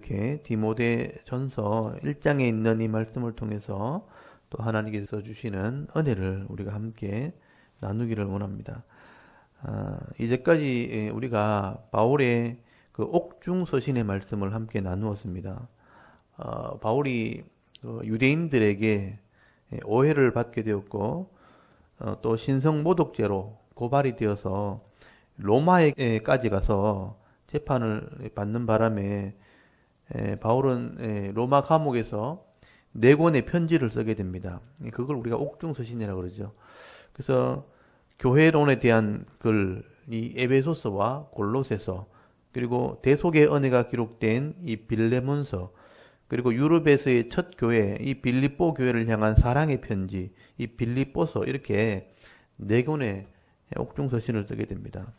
이렇게 디모데전서 1장에 있는 이 말씀을 통해서 또 하나님께서 주시는 은혜를 우리가 함께 나누기를 원합니다. 이제까지 우리가 바울의 그 옥중서신의 말씀을 함께 나누었습니다. 바울이 유대인들에게 오해를 받게 되었고 또 신성모독죄로 고발이 되어서 로마에까지 가서 재판을 받는 바람에 바울은 로마 감옥에서 4권의 편지를 쓰게 됩니다. 그걸 우리가 옥중서신이라고 그러죠. 그래서 교회론에 대한 글, 이 에베소서와 골로새서, 그리고 대속의 은혜가 기록된 이 빌레몬서, 그리고 유럽에서의 첫 교회, 이 빌립보 교회를 향한 사랑의 편지, 이 빌립보서, 이렇게 4권의 옥중서신을 쓰게 됩니다.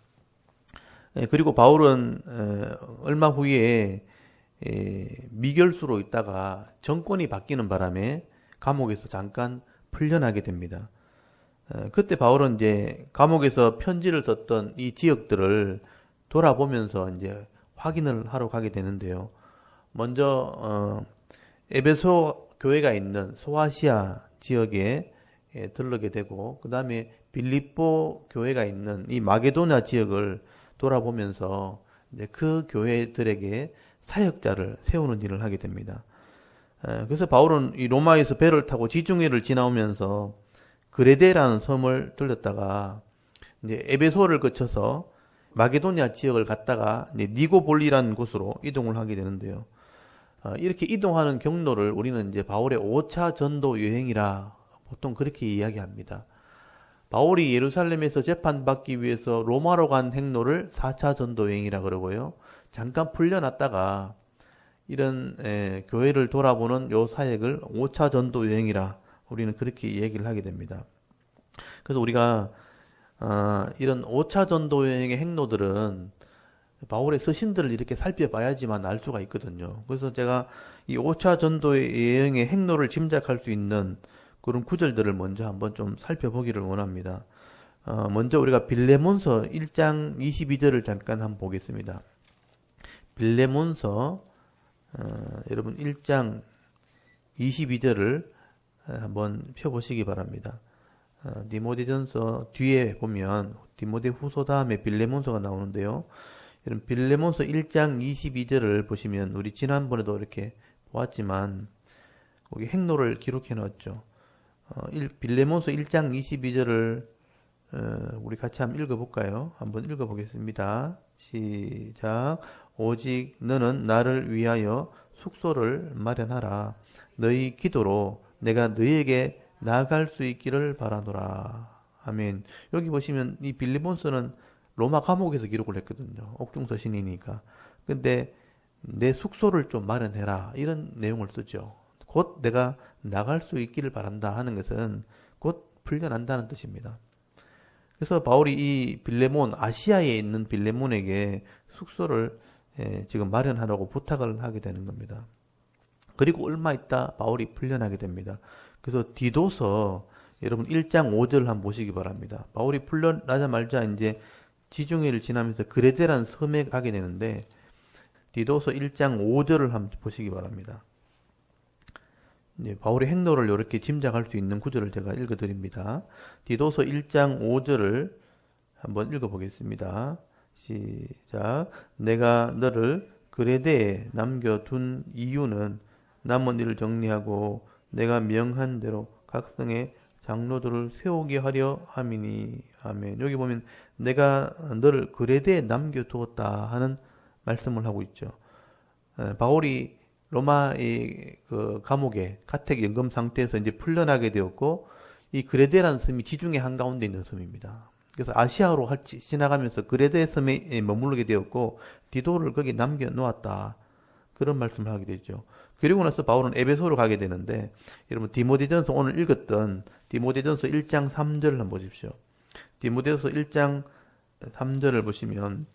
그리고 바울은 얼마 후에 미결수로 있다가 정권이 바뀌는 바람에 감옥에서 잠깐 풀려나게 됩니다. 그때 바울은 이제 감옥에서 편지를 썼던 이 지역들을 돌아보면서 이제 확인을 하러 가게 되는데요. 먼저 에베소 교회가 있는 소아시아 지역에 들르게 되고, 그 다음에 빌립보 교회가 있는 이 마게도냐 지역을 돌아보면서 이제 그 교회들에게 사역자를 세우는 일을 하게 됩니다. 그래서 바울은 이 로마에서 배를 타고 지중해를 지나오면서 그레데라는 섬을 들렸다가 이제 에베소를 거쳐서 마게도냐 지역을 갔다가 이제 니고볼리라는 곳으로 이동을 하게 되는데요. 이렇게 이동하는 경로를 우리는 이제 바울의 5차 전도 여행이라 보통 그렇게 이야기합니다. 바울이 예루살렘에서 재판받기 위해서 로마로 간 행로를 4차 전도 여행이라 그러고요. 잠깐 풀려났다가 이런 교회를 돌아보는 요 사역을 5차 전도 여행이라 우리는 그렇게 얘기를 하게 됩니다. 그래서 우리가 이런 5차 전도 여행의 행로들은 바울의 서신들을 이렇게 살펴봐야지만 알 수가 있거든요. 그래서 제가 이 5차 전도 여행의 행로를 짐작할 수 있는 그런 구절들을 먼저 한번 좀 살펴보기를 원합니다. 먼저 우리가 빌레몬서 1장 22절을 잠깐 한번 보겠습니다. 빌레몬서 여러분 1장 22절을 한번 펴보시기 바랍니다. 디모데전서 뒤에 보면 디모데 후서 다음에 빌레몬서가 나오는데요. 여러분 빌레몬서 1장 22절을 보시면 우리 지난번에도 이렇게 보았지만 거기 행로를 기록해 놓았죠. 빌레몬서 1장 22절을 우리 같이 한번 읽어볼까요? 한번 읽어보겠습니다. 시작. 오직 너는 나를 위하여 숙소를 마련하라. 너희 기도로 내가 너희에게 나아갈 수 있기를 바라노라. 아멘. 여기 보시면 이 빌레몬서는 로마 감옥에서 기록을 했거든요. 옥중서신이니까. 근데 내 숙소를 좀 마련해라. 이런 내용을 쓰죠. 곧 내가 나갈 수 있기를 바란다 하는 것은 곧 풀려난다는 뜻입니다. 그래서 바울이 이 빌레몬, 아시아에 있는 빌레몬에게 숙소를 지금 마련하라고 부탁을 하게 되는 겁니다. 그리고 얼마 있다 바울이 풀려나게 됩니다. 그래서 디도서 여러분 1장 5절을 한번 보시기 바랍니다. 바울이 풀려나자마자 이제 지중해를 지나면서 그레데라는 섬에 가게 되는데 디도서 1장 5절을 한번 보시기 바랍니다. 바울의 행로를 이렇게 짐작할 수 있는 구절을 제가 읽어드립니다. 디도서 1장 5절을 한번 읽어보겠습니다. 시작. 내가 너를 그레데에 남겨둔 이유는 남은 일을 정리하고 내가 명한 대로 각 성의 장로들을 세우게 하려 함이니. 아멘. 여기 보면 내가 너를 그레데에 남겨두었다 하는 말씀을 하고 있죠. 바울이 로마의 그 감옥에 가택 연금 상태에서 이제 풀려나게 되었고, 이 그레데라는 섬이 지중해 한가운데 있는 섬입니다. 그래서 아시아로 지나가면서 그레데 섬에 머무르게 되었고, 디도를 거기 남겨 놓았다. 그런 말씀을 하게 되죠. 그리고 나서 바울은 에베소로 가게 되는데, 여러분 디모데전서 오늘 읽었던 디모데전서 1장 3절을 한번 보십시오. 디모데전서 1장 3절을 보시면,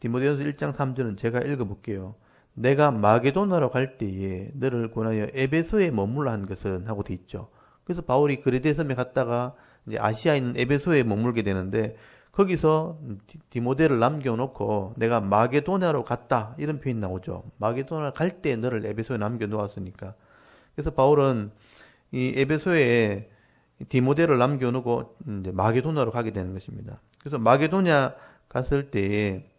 디모데전서 1장 3절은 제가 읽어볼게요. 내가 마게도나로 갈 때에 너를 권하여 에베소에 머물라 한 것은 하고 돼 있죠. 그래서 바울이 그레데 섬에 갔다가 이제 아시아에 있는 에베소에 머물게 되는데, 거기서 디모데를 남겨놓고 내가 마게도냐로 갔다 이런 표현이 나오죠. 마게도냐 갈 때 너를 에베소에 남겨놓았으니까. 그래서 바울은 이 에베소에 디모데를 남겨놓고 이제 마게도냐로 가게 되는 것입니다. 그래서 마게도냐 갔을 때에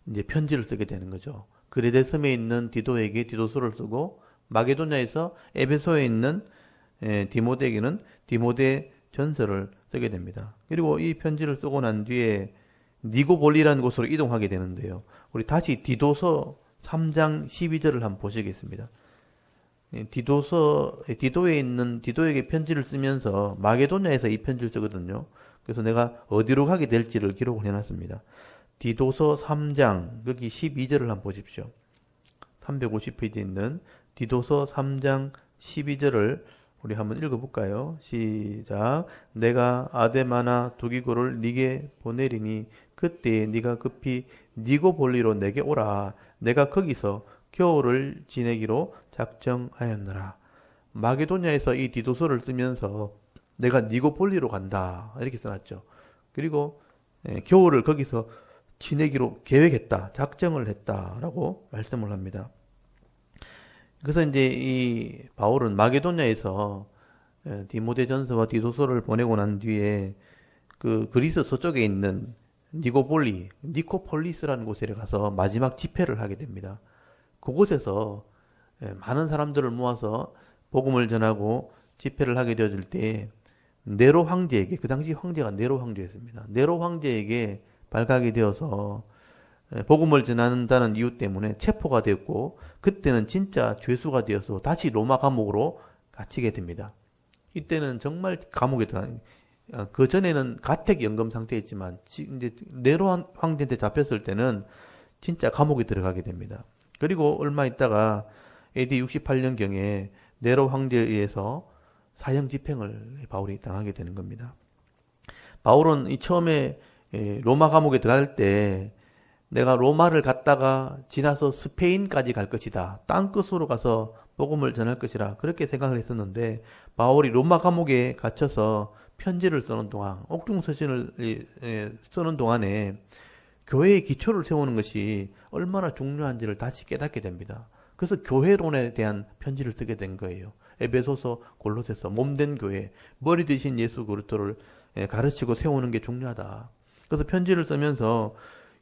이제 편지를 쓰게 되는 거죠. 그레데 섬에 있는 디도에게 디도서를 쓰고 마게도냐에서 에베소에 있는 디모데에게는 디모데 전서를 쓰게 됩니다. 그리고 이 편지를 쓰고 난 뒤에 니고볼리라는 곳으로 이동하게 되는데요. 우리 다시 디도서 3장 12절을 한번 보시겠습니다. 디도에 있는 디도에게 편지를 쓰면서 마게도냐에서 이 편지를 쓰거든요. 그래서 내가 어디로 가게 될지를 기록을 해놨습니다. 디도서 3장 여기 12절을 한번 보십시오. 350페이지에 있는 디도서 3장 12절을 우리 한번 읽어볼까요? 시작. 내가 아데마나 두기고를 네게 보내리니 그때 네가 급히 니고볼리로 내게 오라. 내가 거기서 겨울을 지내기로 작정하였노라. 마게도냐에서 이 디도서를 쓰면서 내가 니고볼리로 간다 이렇게 써놨죠. 그리고 겨울을 거기서 지내기로 계획했다, 작정을 했다라고 말씀을 합니다. 그래서 이제 이 바울은 마게도냐에서 디모데전서와 디도서를 보내고 난 뒤에 그 그리스 서쪽에 있는 니코폴리스라는 곳에 가서 마지막 집회를 하게 됩니다. 그곳에서 많은 사람들을 모아서 복음을 전하고 집회를 하게 되어질 때 네로 황제에게, 그 당시 황제가 네로 황제였습니다. 네로 황제에게 발각이 되어서 복음을 전한다는 이유 때문에 체포가 되었고 그때는 진짜 죄수가 되어서 다시 로마 감옥으로 갇히게 됩니다. 이때는 정말 감옥에 들어가는, 그 전에는 가택 연금 상태였지만 이제 네로 황제한테 잡혔을 때는 진짜 감옥에 들어가게 됩니다. 그리고 얼마 있다가 AD 68년경에 네로 황제에 의해서 사형 집행을 바울이 당하게 되는 겁니다. 바울은 이 처음에 로마 감옥에 들어갈 때 내가 로마를 갔다가 지나서 스페인까지 갈 것이다. 땅끝으로 가서 복음을 전할 것이라 그렇게 생각을 했었는데 바울이 로마 감옥에 갇혀서 편지를 쓰는 동안, 옥중서신을 쓰는 동안에 교회의 기초를 세우는 것이 얼마나 중요한지를 다시 깨닫게 됩니다. 그래서 교회론에 대한 편지를 쓰게 된 거예요. 에베소서, 골로새서, 몸된 교회, 머리 대신 예수 그리스도를 가르치고 세우는 게 중요하다. 그래서 편지를 쓰면서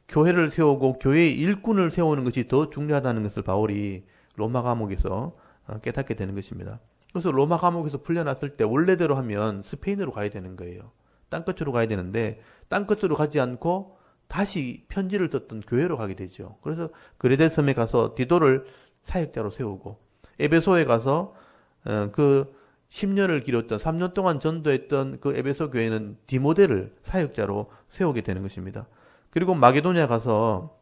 교회를 세우고 교회의 일꾼을 세우는 것이 더 중요하다는 것을 바울이 로마 감옥에서 깨닫게 되는 것입니다. 그래서 로마 감옥에서 풀려났을 때 원래대로 하면 스페인으로 가야 되는 거예요. 땅끝으로 가야 되는데 땅끝으로 가지 않고 다시 편지를 썼던 교회로 가게 되죠. 그래서 그레데 섬에 가서 디도를 사역자로 세우고 에베소에 가서 그 10년을 기렸던 3년 동안 전도했던 그 에베소 교회는 디모데를 사역자로 세우게 되는 것입니다. 그리고 마게도냐 가서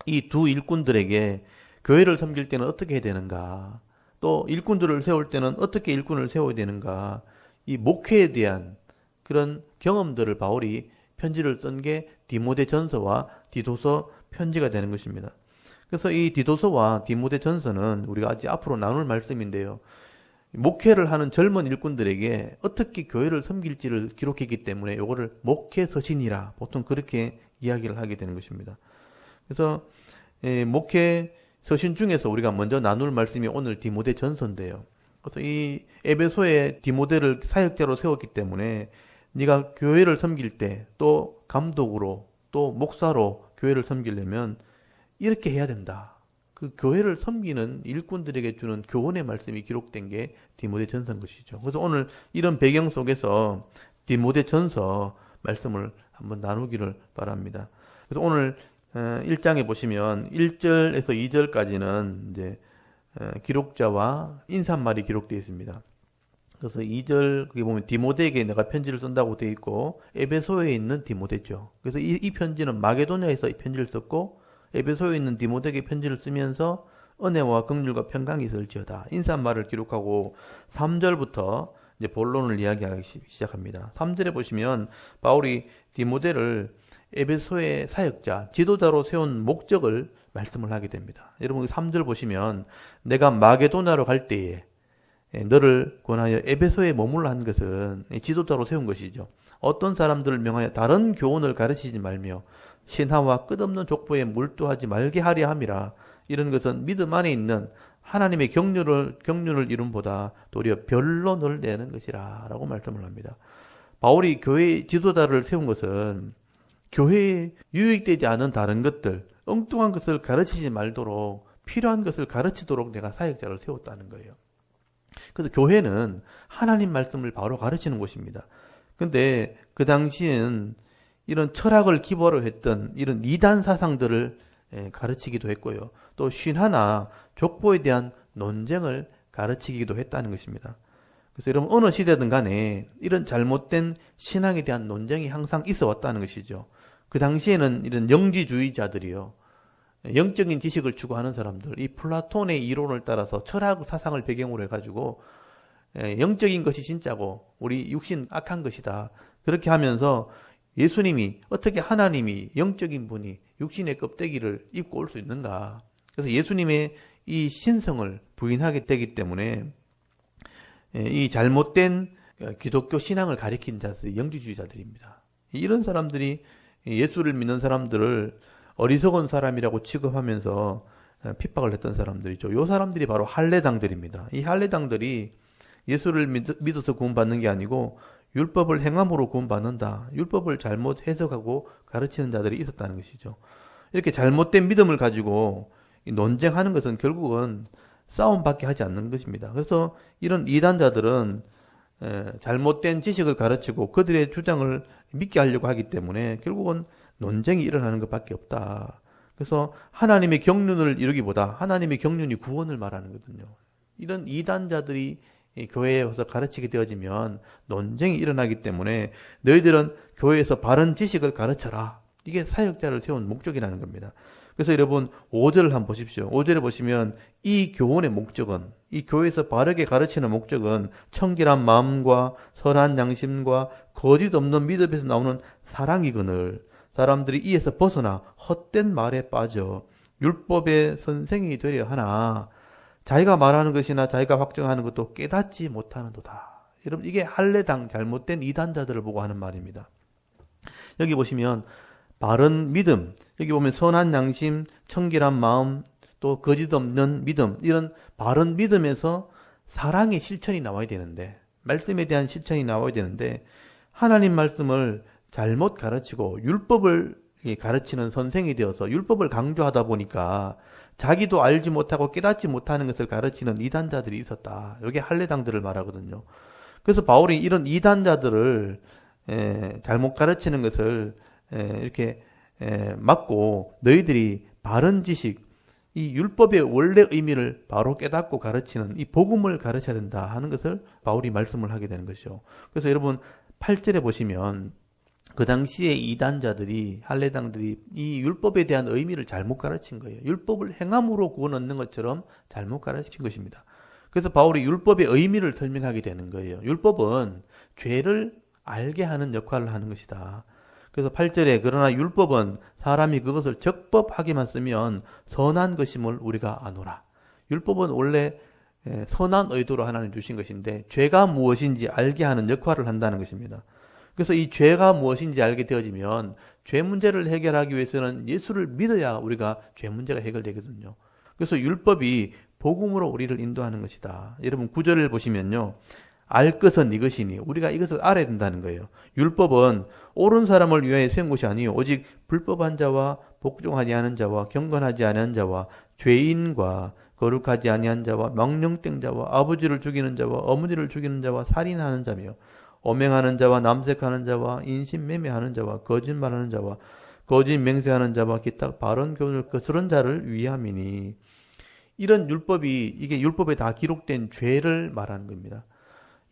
이 두 일꾼들에게 교회를 섬길 때는 어떻게 해야 되는가, 또 일꾼들을 세울 때는 어떻게 일꾼을 세워야 되는가, 이 목회에 대한 그런 경험들을 바울이 편지를 쓴 게 디모데 전서와 디도서 편지가 되는 것입니다. 그래서 이 디도서와 디모데 전서는 우리가 아직 앞으로 나눌 말씀인데요. 목회를 하는 젊은 일꾼들에게 어떻게 교회를 섬길지를 기록했기 때문에 이거를 목회 서신이라 보통 그렇게 이야기를 하게 되는 것입니다. 그래서 목회 서신 중에서 우리가 먼저 나눌 말씀이 오늘 디모데 전서인데요. 그래서 이 에베소에 디모데를 사역자로 세웠기 때문에 네가 교회를 섬길 때 또 감독으로 또 목사로 교회를 섬기려면 이렇게 해야 된다. 그 교회를 섬기는 일꾼들에게 주는 교훈의 말씀이 기록된 게 디모데 전서인 것이죠. 그래서 오늘 이런 배경 속에서 디모데 전서 말씀을 한번 나누기를 바랍니다. 그래서 오늘 1장에 보시면 1절에서 2절까지는 이제 기록자와 인사말이 기록되어 있습니다. 그래서 2절 거기 보면 디모데에게 내가 편지를 쓴다고 되어 있고 에베소에 있는 디모데죠. 그래서 이 편지는 마게도냐에서 이 편지를 썼고 에베소에 있는 디모데에게 편지를 쓰면서 은혜와 긍휼과 평강이 있을지어다 인사말을 기록하고 3절부터 이제 본론을 이야기하기 시작합니다. 3절에 보시면 바울이 디모데를 에베소의 사역자, 지도자로 세운 목적을 말씀을 하게 됩니다. 여러분 3절 보시면 내가 마게도냐로 갈 때에 너를 권하여 에베소에 머물러 한 것은 지도자로 세운 것이죠. 어떤 사람들을 명하여 다른 교훈을 가르치지 말며 신하와 끝없는 족보에 몰두하지 말게 하려 함이라. 이런 것은 믿음 안에 있는 하나님의 경륜을 이룸보다 도리어 변론을 내는 것이라 라고 말씀을 합니다. 바울이 교회 지도자를 세운 것은 교회에 유익되지 않은 다른 것들, 엉뚱한 것을 가르치지 말도록 필요한 것을 가르치도록 내가 사역자를 세웠다는 거예요. 그래서 교회는 하나님 말씀을 바로 가르치는 곳입니다. 근데 그 당시엔 이런 철학을 기본으로 했던 이런 이단 사상들을 가르치기도 했고요. 또 신화나 족보에 대한 논쟁을 가르치기도 했다는 것입니다. 그래서 여러분 어느 시대든 간에 이런 잘못된 신앙에 대한 논쟁이 항상 있어 왔다는 것이죠. 그 당시에는 이런 영지주의자들이요. 영적인 지식을 추구하는 사람들, 이 플라톤의 이론을 따라서 철학 사상을 배경으로 해가지고 영적인 것이 진짜고 우리 육신 악한 것이다. 그렇게 하면서 예수님이 어떻게 하나님이 영적인 분이 육신의 껍데기를 입고 올 수 있는가. 그래서 예수님의 이 신성을 부인하게 되기 때문에 이 잘못된 기독교 신앙을 가리킨 자들이 영지주의자들입니다. 이런 사람들이 예수를 믿는 사람들을 어리석은 사람이라고 취급하면서 핍박을 했던 사람들이죠. 이 사람들이 바로 할례당들입니다. 이 할례당들이 예수를 믿어서 구원받는 게 아니고 율법을 행함으로 구원받는다. 율법을 잘못 해석하고 가르치는 자들이 있었다는 것이죠. 이렇게 잘못된 믿음을 가지고 논쟁하는 것은 결국은 싸움밖에 하지 않는 것입니다. 그래서 이런 이단자들은 잘못된 지식을 가르치고 그들의 주장을 믿게 하려고 하기 때문에 결국은 논쟁이 일어나는 것밖에 없다. 그래서 하나님의 경륜을 이루기보다 하나님의 경륜이 구원을 말하는 거거든요. 이런 이단자들이 교회에 와서 가르치게 되어지면 논쟁이 일어나기 때문에 너희들은 교회에서 바른 지식을 가르쳐라. 이게 사역자를 세운 목적이라는 겁니다. 그래서 여러분 5절을 한번 보십시오. 5절에 보시면 이 교훈의 목적은, 이 교회에서 바르게 가르치는 목적은 청결한 마음과 선한 양심과 거짓 없는 믿음에서 나오는 사랑이거늘 사람들이 이에서 벗어나 헛된 말에 빠져 율법의 선생이 되려 하나 자기가 말하는 것이나 자기가 확정하는 것도 깨닫지 못하는도다. 여러분 이게 할례당 잘못된 이단자들을 보고 하는 말입니다. 여기 보시면 바른 믿음, 여기 보면 선한 양심, 청결한 마음, 또 거짓 없는 믿음, 이런 바른 믿음에서 사랑의 실천이 나와야 되는데, 말씀에 대한 실천이 나와야 되는데 하나님 말씀을 잘못 가르치고 율법을 가르치는 선생이 되어서 율법을 강조하다 보니까 자기도 알지 못하고 깨닫지 못하는 것을 가르치는 이단자들이 있었다. 이게 할례당들을 말하거든요. 그래서 바울이 이런 이단자들을 잘못 가르치는 것을 이렇게 막고 너희들이 바른 지식, 이 율법의 원래 의미를 바로 깨닫고 가르치는 이 복음을 가르쳐야 된다 하는 것을 바울이 말씀을 하게 되는 것이죠. 그래서 여러분 8절에 보시면 그 당시에 이단자들이 할례당들이 이 율법에 대한 의미를 잘못 가르친 거예요. 율법을 행함으로 구원 얻는 것처럼 잘못 가르친 것입니다. 그래서 바울이 율법의 의미를 설명하게 되는 거예요. 율법은 죄를 알게 하는 역할을 하는 것이다. 그래서 8절에 그러나 율법은 사람이 그것을 적법하게만 쓰면 선한 것임을 우리가 아노라. 율법은 원래 선한 의도로 하나님 주신 것인데 죄가 무엇인지 알게 하는 역할을 한다는 것입니다. 그래서 이 죄가 무엇인지 알게 되어지면 죄 문제를 해결하기 위해서는 예수를 믿어야 우리가 죄 문제가 해결되거든요. 그래서 율법이 복음으로 우리를 인도하는 것이다. 여러분 9절을 보시면요. 알 것은 이것이니 우리가 이것을 알아야 된다는 거예요. 율법은 옳은 사람을 위하여 세운 것이 아니요 오직 불법한 자와 복종하지 않은 자와 경건하지 않은 자와 죄인과 거룩하지 아니한 자와 망령된 자와 아버지를 죽이는 자와 어머니를 죽이는 자와 살인하는 자며 오맹하는 자와 남색하는 자와 인신매매하는 자와 거짓말하는 자와 거짓 맹세하는 자와 기타 바른 교훈을 거스른 자를 위함이니 이런 율법이 이게 율법에 다 기록된 죄를 말하는 겁니다.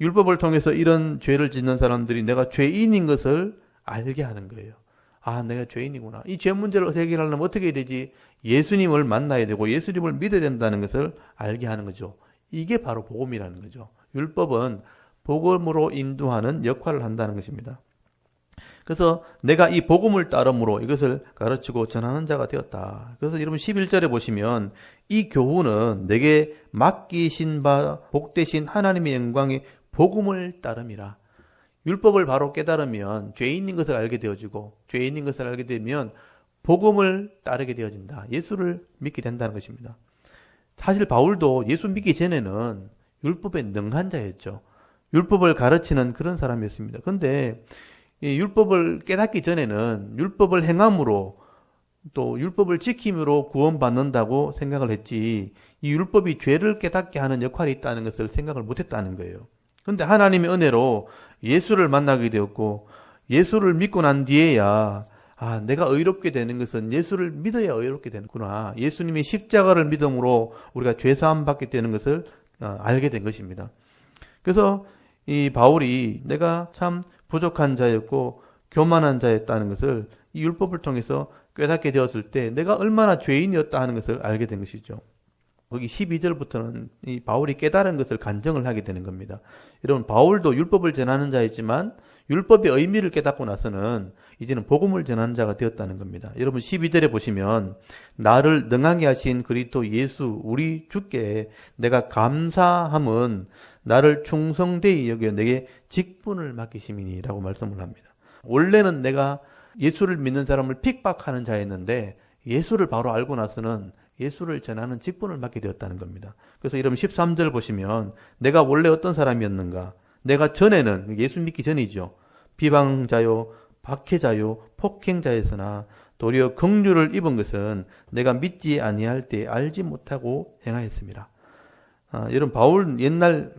율법을 통해서 이런 죄를 짓는 사람들이 내가 죄인인 것을 알게 하는 거예요. 아, 내가 죄인이구나. 이 죄 문제를 해결하려면 어떻게 해야 되지? 예수님을 만나야 되고 예수님을 믿어야 된다는 것을 알게 하는 거죠. 이게 바로 복음이라는 거죠. 율법은 복음으로 인도하는 역할을 한다는 것입니다. 그래서 내가 이 복음을 따름으로 이것을 가르치고 전하는 자가 되었다. 그래서 여러분 11절에 보시면 이 교훈은 내게 맡기신 바 복되신 하나님의 영광의 복음을 따름이라. 율법을 바로 깨달으면 죄인인 것을 알게 되어지고 죄인인 것을 알게 되면 복음을 따르게 되어진다. 예수를 믿게 된다는 것입니다. 사실 바울도 예수 믿기 전에는 율법에 능한 자였죠. 율법을 가르치는 그런 사람이었습니다. 그런데 이 율법을 깨닫기 전에는 율법을 행함으로 또 율법을 지킴으로 구원받는다고 생각을 했지 이 율법이 죄를 깨닫게 하는 역할이 있다는 것을 생각을 못했다는 거예요. 그런데 하나님의 은혜로 예수를 만나게 되었고 예수를 믿고 난 뒤에야 내가 의롭게 되는 것은 예수를 믿어야 의롭게 되는구나. 예수님의 십자가를 믿음으로 우리가 죄사함 받게 되는 것을 알게 된 것입니다. 그래서 이 바울이 내가 참 부족한 자였고 교만한 자였다는 것을 이 율법을 통해서 깨닫게 되었을 때 내가 얼마나 죄인이었다 하는 것을 알게 된 것이죠. 거기 12절부터는 이 바울이 깨달은 것을 간증을 하게 되는 겁니다. 여러분 바울도 율법을 전하는 자였지만 율법의 의미를 깨닫고 나서는 이제는 복음을 전하는 자가 되었다는 겁니다. 여러분 12절에 보시면 나를 능하게 하신 그리스도 예수 우리 주께 내가 감사함은 나를 충성되이 여겨 내게 직분을 맡기심이니라고 말씀을 합니다. 원래는 내가 예수를 믿는 사람을 핍박하는 자였는데 예수를 바로 알고 나서는 예수를 전하는 직분을 맡게 되었다는 겁니다. 그래서 여러분 13절 보시면 내가 원래 어떤 사람이었는가? 내가 전에는 예수 믿기 전이죠. 비방자요, 박해자요, 폭행자였으나 도리어 긍휼을 입은 것은 내가 믿지 아니할 때 알지 못하고 행하였습니다. 여러분 바울 옛날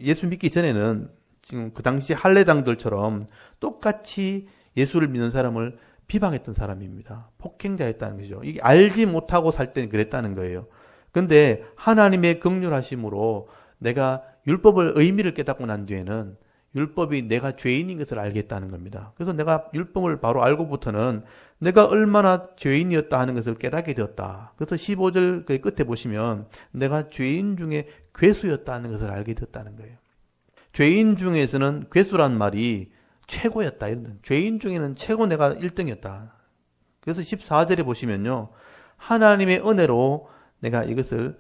예수 믿기 전에는 지금 그 당시 할례당들처럼 똑같이 예수를 믿는 사람을 비방했던 사람입니다. 폭행자였다는 거죠. 이게 알지 못하고 살 때는 그랬다는 거예요. 그런데 하나님의 긍휼하심으로 내가 율법의 의미를 깨닫고 난 뒤에는 율법이 내가 죄인인 것을 알겠다는 겁니다. 그래서 내가 율법을 바로 알고부터는 내가 얼마나 죄인이었다 하는 것을 깨닫게 되었다. 그래서 15절 끝에 보시면 내가 죄인 중에 괴수였다 하는 것을 알게 되었다는 거예요. 죄인 중에서는 괴수란 말이 최고였다. 죄인 중에는 최고 내가 1등이었다. 그래서 14절에 보시면요. 하나님의 은혜로 내가 이것을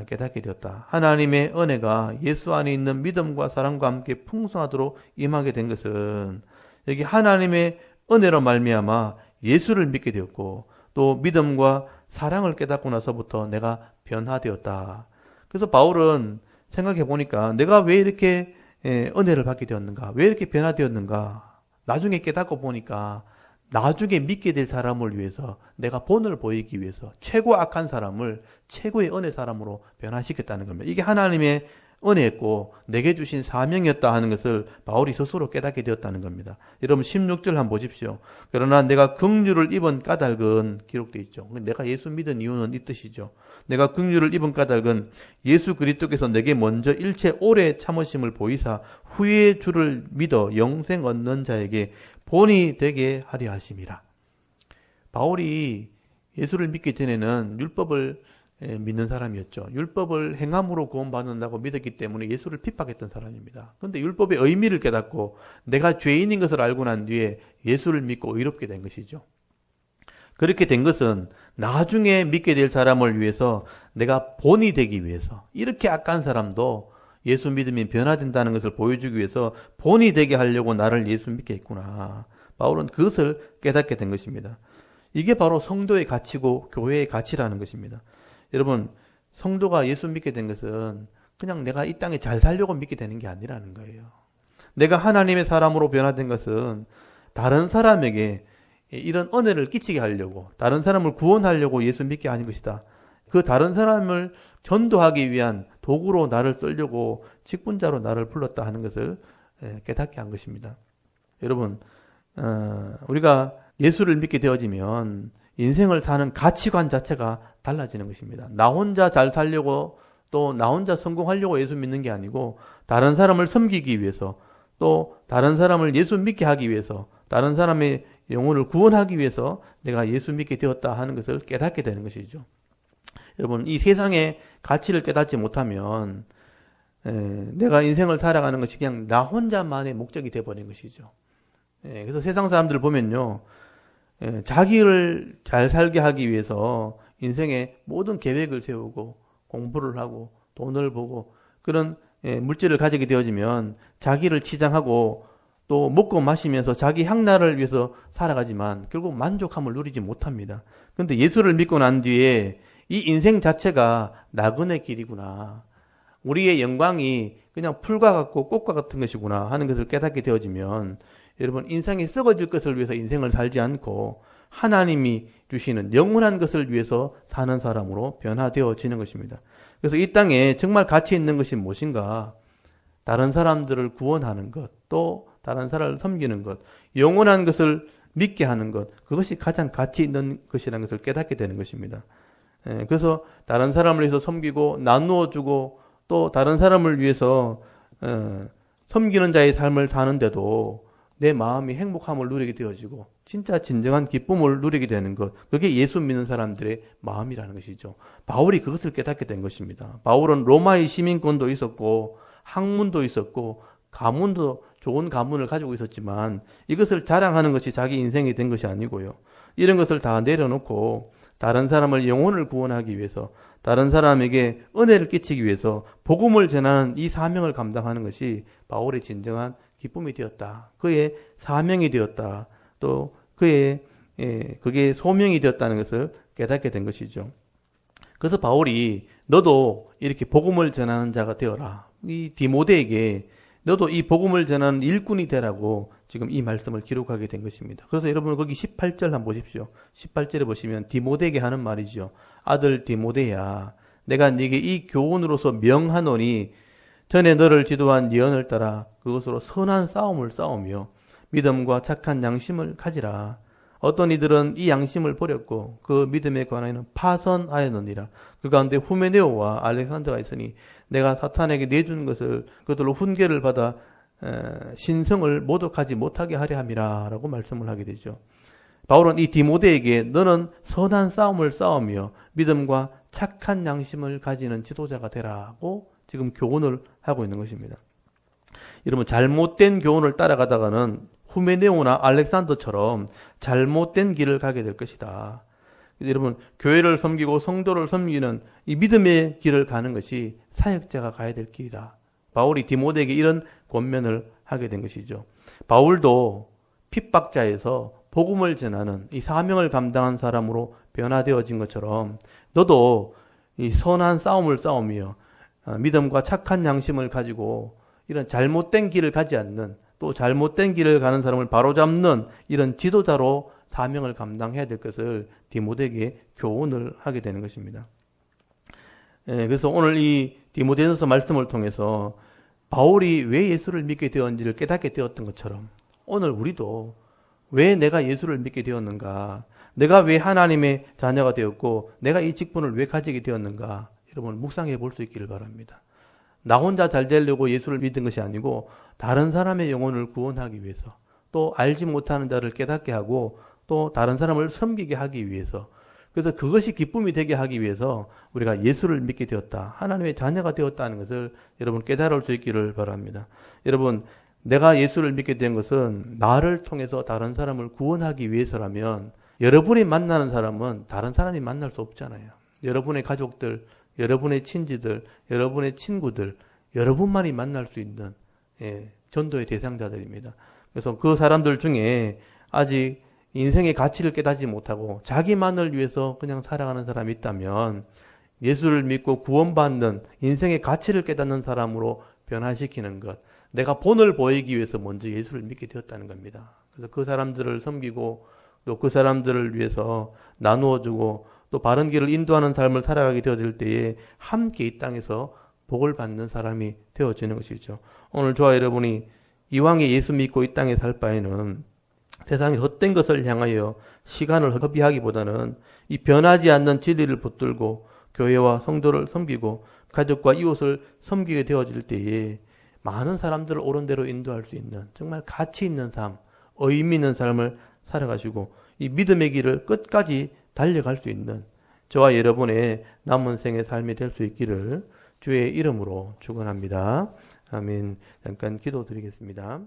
깨닫게 되었다. 하나님의 은혜가 예수 안에 있는 믿음과 사랑과 함께 풍성하도록 임하게 된 것은 여기 하나님의 은혜로 말미암아 예수를 믿게 되었고 또 믿음과 사랑을 깨닫고 나서부터 내가 변화되었다. 그래서 바울은 생각해 보니까 내가 왜 이렇게 은혜를 받게 되었는가? 왜 이렇게 변화되었는가? 나중에 깨닫고 보니까 나중에 믿게 될 사람을 위해서 내가 본을 보이기 위해서 최고 악한 사람을 최고의 은혜 사람으로 변화시켰다는 겁니다. 이게 하나님의 은혜였고 내게 주신 사명이었다 하는 것을 바울이 스스로 깨닫게 되었다는 겁니다. 여러분 16절 한번 보십시오. 그러나 내가 긍휼을 입은 까닭은 기록되어 있죠. 내가 예수 믿은 이유는 이 뜻이죠. 내가 긍휼을 입은 까닭은 예수 그리스도께서 내게 먼저 일체 오래 참으심을 보이사 후에 주를 믿어 영생 얻는 자에게 본이 되게 하려 하심이라. 바울이 예수를 믿기 전에는 율법을 믿는 사람이었죠. 율법을 행함으로 구원받는다고 믿었기 때문에 예수를 핍박했던 사람입니다. 그런데 율법의 의미를 깨닫고 내가 죄인인 것을 알고 난 뒤에 예수를 믿고 의롭게 된 것이죠. 그렇게 된 것은 나중에 믿게 될 사람을 위해서 내가 본이 되기 위해서 이렇게 악한 사람도 예수 믿으면 변화된다는 것을 보여주기 위해서 본이 되게 하려고 나를 예수 믿게 했구나. 바울은 그것을 깨닫게 된 것입니다. 이게 바로 성도의 가치고 교회의 가치라는 것입니다. 여러분 성도가 예수 믿게 된 것은 그냥 내가 이 땅에 잘 살려고 믿게 되는 게 아니라는 거예요. 내가 하나님의 사람으로 변화된 것은 다른 사람에게 이런 은혜를 끼치게 하려고 다른 사람을 구원하려고 예수 믿게 하는 것이다. 그 다른 사람을 전도하기 위한 도구로 나를 쓰려고 직분자로 나를 불렀다 하는 것을 깨닫게 한 것입니다. 여러분 우리가 예수를 믿게 되어지면 인생을 사는 가치관 자체가 달라지는 것입니다. 나 혼자 잘 살려고 또 나 혼자 성공하려고 예수 믿는 게 아니고 다른 사람을 섬기기 위해서 또 다른 사람을 예수 믿게 하기 위해서 다른 사람의 영혼을 구원하기 위해서 내가 예수 믿게 되었다 하는 것을 깨닫게 되는 것이죠. 여러분 이 세상의 가치를 깨닫지 못하면 내가 인생을 살아가는 것이 그냥 나 혼자만의 목적이 되어버린 것이죠. 그래서 세상 사람들 보면요, 자기를 잘 살게 하기 위해서 인생의 모든 계획을 세우고 공부를 하고 돈을 보고 그런 물질을 가지게 되어지면 자기를 치장하고 또 먹고 마시면서 자기 향락을 위해서 살아가지만 결국 만족함을 누리지 못합니다. 그런데 예수를 믿고 난 뒤에 이 인생 자체가 나그네 길이구나. 우리의 영광이 그냥 풀과 같고 꽃과 같은 것이구나 하는 것을 깨닫게 되어지면 여러분 인생이 썩어질 것을 위해서 인생을 살지 않고 하나님이 주시는 영원한 것을 위해서 사는 사람으로 변화되어지는 것입니다. 그래서 이 땅에 정말 가치 있는 것이 무엇인가? 다른 사람들을 구원하는 것, 또 다른 사람을 섬기는 것, 영원한 것을 믿게 하는 것, 그것이 가장 가치 있는 것이라는 것을 깨닫게 되는 것입니다. 그래서 다른 사람을 위해서 섬기고 나누어 주고 또 다른 사람을 위해서 섬기는 자의 삶을 사는데도 내 마음이 행복함을 누리게 되어지고 진짜 진정한 기쁨을 누리게 되는 것, 그게 예수 믿는 사람들의 마음이라는 것이죠. 바울이 그것을 깨닫게 된 것입니다. 바울은 로마의 시민권도 있었고 학문도 있었고 가문도 좋은 가문을 가지고 있었지만 이것을 자랑하는 것이 자기 인생이 된 것이 아니고요. 이런 것을 다 내려놓고 다른 사람을 영혼을 구원하기 위해서 다른 사람에게 은혜를 끼치기 위해서 복음을 전하는 이 사명을 감당하는 것이 바울의 진정한 기쁨이 되었다. 그의 사명이 되었다. 또 그의 그게 소명이 되었다는 것을 깨닫게 된 것이죠. 그래서 바울이 너도 이렇게 복음을 전하는 자가 되어라. 이 디모데에게 너도 이 복음을 전하는 일꾼이 되라고 지금 이 말씀을 기록하게 된 것입니다. 그래서 여러분 거기 18절 한번 보십시오. 18절에 보시면 디모데에게 하는 말이죠. 아들 디모데야, 내가 네게 이 교훈으로서 명하노니 전에 너를 지도한 예언을 따라 그것으로 선한 싸움을 싸우며 믿음과 착한 양심을 가지라. 어떤 이들은 이 양심을 버렸고 그 믿음에 관하여는 파선하였느니라. 그 가운데 후메네오와 알렉산더가 있으니 내가 사탄에게 내준 것을 그들로 훈계를 받아 신성을 모독하지 못하게 하려 함이라 라고 말씀을 하게 되죠. 바울은 이 디모데에게 너는 선한 싸움을 싸우며 믿음과 착한 양심을 가지는 지도자가 되라고 지금 교훈을 하고 있는 것입니다. 여러분 잘못된 교훈을 따라가다가는 후메네오나 알렉산더처럼 잘못된 길을 가게 될 것이다. 여러분 교회를 섬기고 성도를 섬기는 이 믿음의 길을 가는 것이 사역자가 가야 될 길이다. 바울이 디모데에게 이런 권면을 하게 된 것이죠. 바울도 핍박자에서 복음을 전하는 이 사명을 감당한 사람으로 변화되어진 것처럼 너도 이 선한 싸움을 싸우며 믿음과 착한 양심을 가지고 이런 잘못된 길을 가지 않는 또 잘못된 길을 가는 사람을 바로잡는 이런 지도자로 사명을 감당해야 될 것을 디모데에게 교훈을 하게 되는 것입니다. 그래서 오늘 이 디모데전서 말씀을 통해서 바울이 왜 예수를 믿게 되었는지를 깨닫게 되었던 것처럼 오늘 우리도 왜 내가 예수를 믿게 되었는가, 내가 왜 하나님의 자녀가 되었고 내가 이 직분을 왜 가지게 되었는가, 여러분 묵상해 볼 수 있기를 바랍니다. 나 혼자 잘 되려고 예수를 믿은 것이 아니고 다른 사람의 영혼을 구원하기 위해서, 또 알지 못하는 자를 깨닫게 하고 또 다른 사람을 섬기게 하기 위해서, 그래서 그것이 기쁨이 되게 하기 위해서 우리가 예수를 믿게 되었다, 하나님의 자녀가 되었다는 것을 여러분 깨달을 수 있기를 바랍니다. 여러분 내가 예수를 믿게 된 것은 나를 통해서 다른 사람을 구원하기 위해서라면 여러분이 만나는 사람은 다른 사람이 만날 수 없잖아요. 여러분의 가족들, 여러분의 친지들, 여러분의 친구들, 여러분만이 만날 수 있는 전도의 대상자들입니다. 그래서 그 사람들 중에 아직 인생의 가치를 깨닫지 못하고 자기만을 위해서 그냥 살아가는 사람이 있다면 예수를 믿고 구원받는 인생의 가치를 깨닫는 사람으로 변화시키는 것, 내가 본을 보이기 위해서 먼저 예수를 믿게 되었다는 겁니다. 그래서 그 사람들을 섬기고 또 그 사람들을 위해서 나누어주고 또 바른 길을 인도하는 삶을 살아가게 되어질 때에 함께 이 땅에서 복을 받는 사람이 되어지는 것이죠. 오늘 저와 여러분이 이왕에 예수 믿고 이 땅에 살 바에는 세상의 헛된 것을 향하여 시간을 허비하기보다는 이 변하지 않는 진리를 붙들고 교회와 성도를 섬기고 가족과 이웃을 섬기게 되어질 때에 많은 사람들을 옳은 대로 인도할 수 있는 정말 가치 있는 삶, 의미 있는 삶을 살아가시고 이 믿음의 길을 끝까지 달려갈 수 있는 저와 여러분의 남은 생의 삶이 될 수 있기를 주의 이름으로 축원합니다. 아멘. 잠깐 기도드리겠습니다.